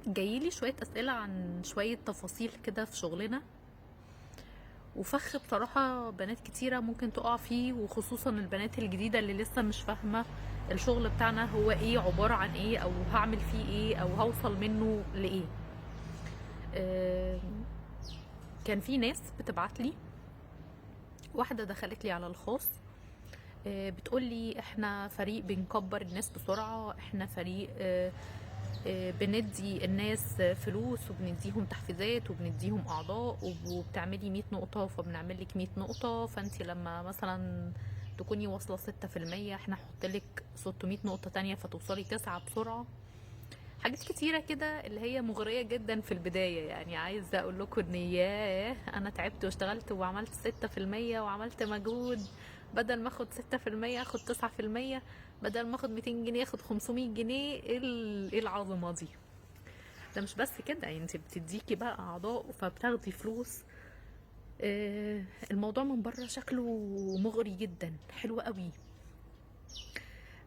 جايلي شوية أسئلة عن شوية تفاصيل كده في شغلنا، وفخ بصراحة بنات كتيرة ممكن تقع فيه، وخصوصا البنات الجديدة اللي لسه مش فاهمة الشغل بتاعنا هو ايه، عبارة عن ايه، او هعمل فيه ايه، او هوصل منه لايه. آم، كان في ناس بتبعتلي، واحدة دخلت لي على الخاص، بتقولي احنا فريق بنكبر الناس بسرعة، احنا فريق بندي الناس فلوس وبنديهم تحفيزات وبنديهم اعضاء، وبتعملي 100 نقطة فبنعمل لك 100 نقطة، فانتي لما مثلا تكوني واصلة 6% احنا هحطلك 600 نقطة تانية فتوصلي 9 بسرعة. حاجات كتيرة كده اللي هي مغرية جدا في البداية. يعني عايزة اقول لكم ان ياه انا تعبت واشتغلت وعملت 6% وعملت مجهود، بدل ما اخد 6% اخد 9%، بدل ما اخد 200 جنيه اخد 500 جنيه. ايه العظمة دي؟ ده مش بس كده، يعني انت بتديكي بقى اعضاء فبتاخدي فلوس. الموضوع من بره شكله مغري جدا، حلو قوي،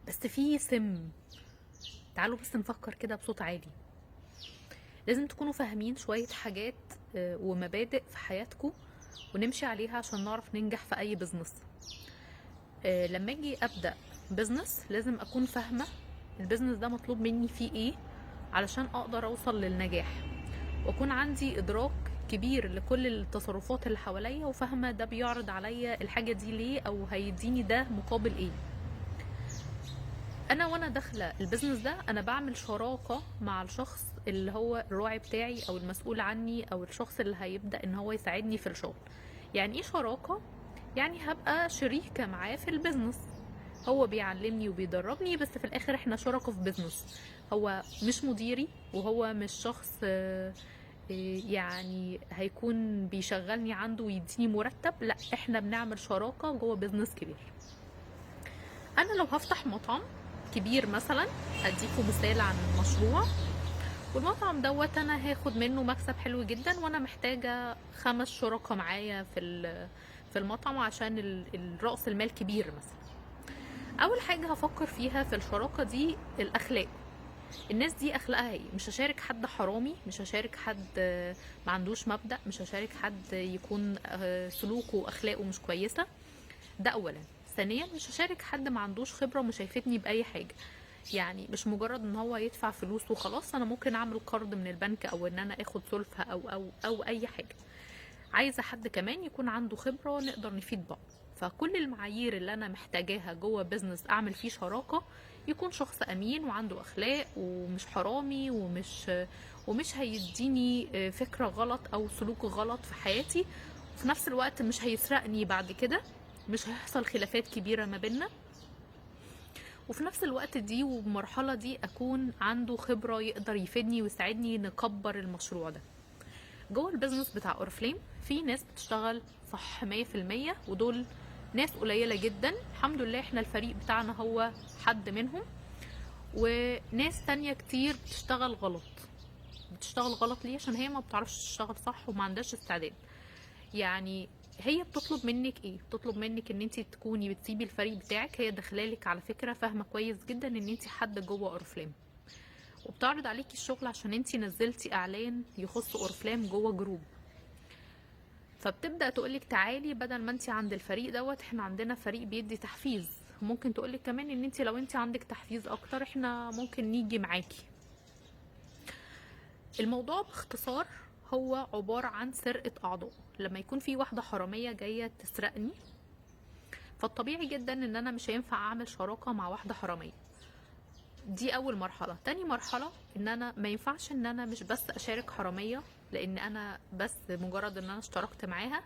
بس فيه سم. تعالوا بس نفكر كده بصوت عالي. لازم تكونوا فاهمين شوية حاجات ومبادئ في حياتكم ونمشي عليها عشان نعرف ننجح في اي بزنس. لما اجي ابدأ بزنس لازم اكون فاهمة البزنس ده مطلوب مني فيه ايه علشان اقدر اوصل للنجاح، واكون عندي ادراك كبير لكل التصرفات اللي حواليا، وفاهمة ده بيعرض عليا الحاجة دي ليه او هيديني ده مقابل ايه. انا وانا داخله البيزنس ده انا بعمل شراكه مع الشخص اللي هو الراعي بتاعي او المسؤول عني او الشخص اللي هيبدا ان هو يساعدني في الشغل. يعني ايه شراكه؟ يعني هبقى شريكه معاه في البيزنس، هو بيعلمني وبيدربني، بس في الاخر احنا شركاء في بيزنس. هو مش مديري وهو مش شخص يعني هيكون بيشغلني عنده ويديني مرتب، لا احنا بنعمل شراكه جوه بيزنس كبير. انا لو هفتح مطعم كبير مثلا، هديكم مثال عن مشروع، والمطعم دوت انا هاخد منه مكسب حلو جدا، وانا محتاجه 5 شركاء معايا في المطعم عشان الرأس المال كبير مثلا. اول حاجه هفكر فيها في الشراكه دي الاخلاق. الناس دي اخلاقها ايه؟ مش هشارك حد حرامي، مش هشارك حد ما عندوش مبدأ، مش هشارك حد يكون سلوكه واخلاقه مش كويسه. ده اولا. ثانيا مش هشارك حد ما عندوش خبره ومش هيفيدني باي حاجه. يعني مش مجرد ان هو يدفع فلوس وخلاص، انا ممكن اعمل قرض من البنك او ان انا اخد سلفة او اي حاجه. عايزه حد كمان يكون عنده خبره نقدر نفيد بعض. فكل المعايير اللي انا محتاجاها جوه بزنس اعمل فيه شراكه، يكون شخص امين وعنده اخلاق ومش حرامي ومش هيديني فكره غلط او سلوك غلط في حياتي، وفي نفس الوقت مش هيسرقني بعد كده، مش هيحصل خلافات كبيره ما بيننا، وفي نفس الوقت دي والمرحله دي اكون عنده خبره يقدر يفيدني ويساعدني نكبر المشروع ده. جوه البيزنس بتاع اورفليم في ناس بتشتغل صح 100%، ودول ناس قليله جدا. الحمد لله احنا الفريق بتاعنا هو حد منهم، وناس تانية كتير بتشتغل غلط. بتشتغل غلط ليه؟ عشان هي ما بتعرفش تشتغل صح وما عندهاش استعداد. يعني هي بتطلب منك ايه؟ بتطلب منك ان انت تكوني بتسيبي الفريق بتاعك، هي داخلالك على فكره فاهمه كويس جدا ان انت حد جوه اورفلام، وبتعرض عليكي الشغل عشان انت نزلتي اعلان يخص اورفلام جوه جروب، فبتبدا تقولك تعالي بدل ما انت عند الفريق دوت احنا عندنا فريق بيدي تحفيز. ممكن تقولك كمان ان انت لو انت عندك تحفيز اكتر احنا ممكن نيجي معاكي. الموضوع باختصار هو عبارة عن سرقة أعضاء. لما يكون في واحدة حرامية جاية تسرقني، فالطبيعي جدا ان انا مش هينفع اعمل شراكة مع واحدة حرامية. دي اول مرحلة. تاني مرحلة ان انا ما ينفعش ان انا مش بس اشارك حرامية لان انا بس مجرد ان انا اشتركت معاها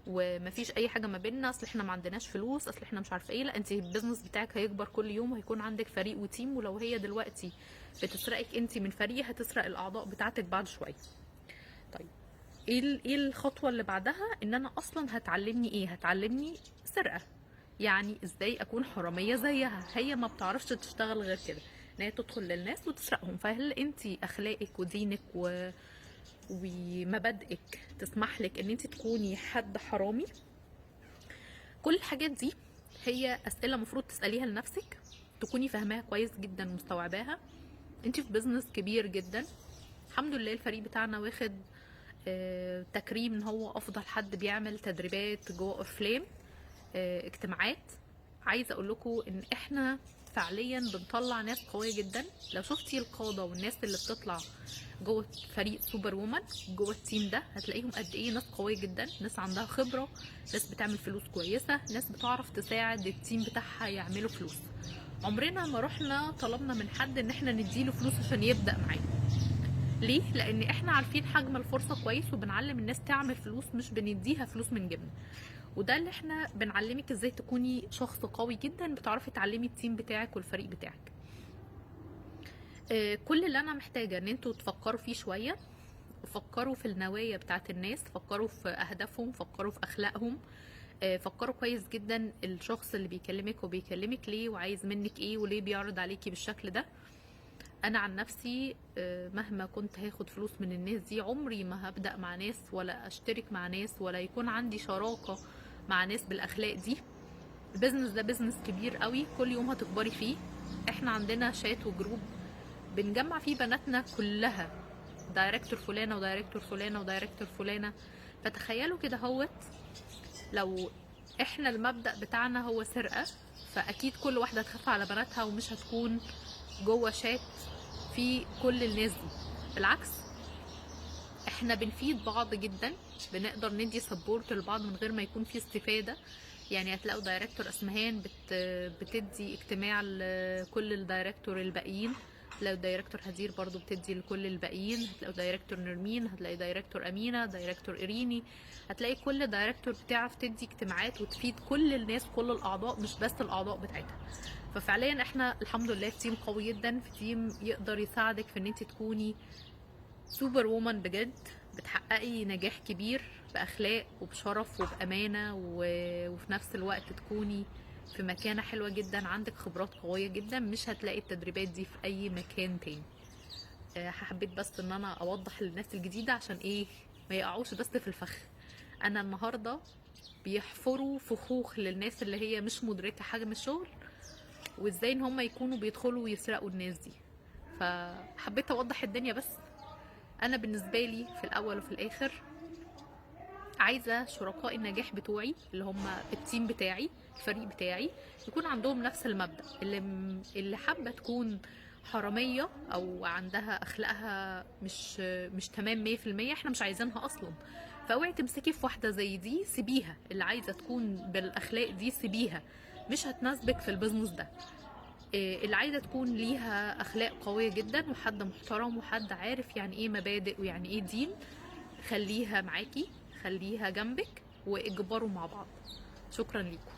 ومفيش اي حاجه ما بيننا، اصل احنا ما عندناش فلوس، اصل احنا مش عارفه ايه. لا، انت البيزنس بتاعك هيكبر كل يوم وهيكون عندك فريق وتيم، ولو هي دلوقتي بتسرقك انت من فريق هتسرق الاعضاء بتاعتك بعد شويه. طيب ايه الخطوه اللي بعدها؟ ان انا اصلا هتعلمني ايه؟ هتعلمني سرقه، يعني ازاي اكون حراميه زيها. هي ما بتعرفش تشتغل غير كده، ان هي تدخل للناس وتسرقهم. فهل انت اخلاقك ودينك ومبادئك تسمح لك ان انت تكوني حد حرامي؟ كل الحاجات دي هي اسئله مفروض تساليها لنفسك، تكوني فاهماها كويس جدا ومستوعباها. انت في بزنس كبير جدا، الحمد لله الفريق بتاعنا واخد تكريم ان هو افضل حد بيعمل تدريبات جوه اورفلام، اجتماعات. عايزه اقول لكم ان احنا فعليا بنطلع ناس قويه جدا. لو شفتي القاده والناس اللي بتطلع جوه فريق سوبر وومن جوه التيم ده، هتلاقيهم قد ايه ناس قويه جدا، ناس عندها خبره، ناس بتعمل فلوس كويسه، ناس بتعرف تساعد التيم بتاعها يعملوا فلوس. عمرنا ما رحنا طلبنا من حد ان احنا نديله فلوس عشان يبدا معانا. ليه؟ لان احنا عارفين حجم الفرصه كويس، وبنعلم الناس تعمل فلوس، مش بنديها فلوس من جبن. وده اللي احنا بنعلمك ازاي تكوني شخص قوي جدا، بتعرفي تعلمي التيم بتاعك والفريق بتاعك. كل اللي انا محتاجه ان انتوا تفكروا فيه شويه، فكروا في النوايا بتاعت الناس، فكروا في اهدافهم، فكروا في اخلاقهم. فكروا كويس جدا الشخص اللي بيكلمك وبيكلمك ليه، وعايز منك ايه، وليه بيعرض عليكي بالشكل ده. انا عن نفسي مهما كنت هاخد فلوس من الناس دي، عمري ما هبدأ مع ناس ولا اشترك مع ناس ولا يكون عندي شراكة مع ناس بالاخلاق دي. البيزنس ده بيزنس كبير قوي، كل يوم هتكبري فيه. احنا عندنا شات وجروب بنجمع فيه بناتنا كلها، دايركتور فلانة ودايركتور فلانة ودايركتور فلانة. فتخيلوا كده هوت، لو احنا المبدأ بتاعنا هو سرقة، فاكيد كل واحدة تخاف على بناتها ومش هتكون جوه شات في كل الناس دي. بالعكس، احنا بنفيد بعض جدا، بنقدر ندي سبورت لبعض من غير ما يكون في استفادة. يعني هتلاقوا دايركتور اسمهان بتدي اجتماع لكل الدايركتور الباقيين، هتلاقوا دايركتور هدير برضو بتدي لكل الباقيين، هتلاقوا دايركتور نرمين، هتلاقي دايركتور امينة، دايركتور ايريني. هتلاقي كل دايركتور بتعرف تدي اجتماعات وتفيد كل الناس، كل الاعضاء، مش بس الاعضاء بتاعتها. ففعليا احنا الحمد لله في تيم قوي جدا، في تيم يقدر يساعدك في ان انت تكوني سوبر وومن بجد، بتحققي نجاح كبير باخلاق وبشرف وبامانه، وفي نفس الوقت تكوني في مكانه حلوه جدا، عندك خبرات قويه جدا، مش هتلاقي التدريبات دي في اي مكان تاني. حبيت بس ان انا اوضح للناس الجديده عشان ايه ما يقعوش بس في الفخ. انا النهارده بيحفروا فخوخ للناس اللي هي مش مدركه حجم الشغل، وازاي ان هم يكونوا بيدخلوا ويسرقوا الناس دي. فحبيت اوضح الدنيا بس. انا بالنسبه لي في الاول وفي الاخر عايزه شركاء النجاح بتوعي اللي هم التيم بتاعي، الفريق بتاعي، يكون عندهم نفس المبدأ. اللي حابه تكون حراميه او عندها اخلاقها مش تمام 100%، احنا مش عايزينها اصلا. فاوعي تمسكي في واحده زي دي، سيبيها. اللي عايزه تكون بالاخلاق دي سيبيها، مش هتناسبك في البيزنس ده. اللي عايزه تكون ليها اخلاق قويه جدا، وحد محترم، وحد عارف يعني ايه مبادئ ويعني ايه دين، خليها معاكي، خليها جنبك، واجبروا مع بعض. شكرا ليكم.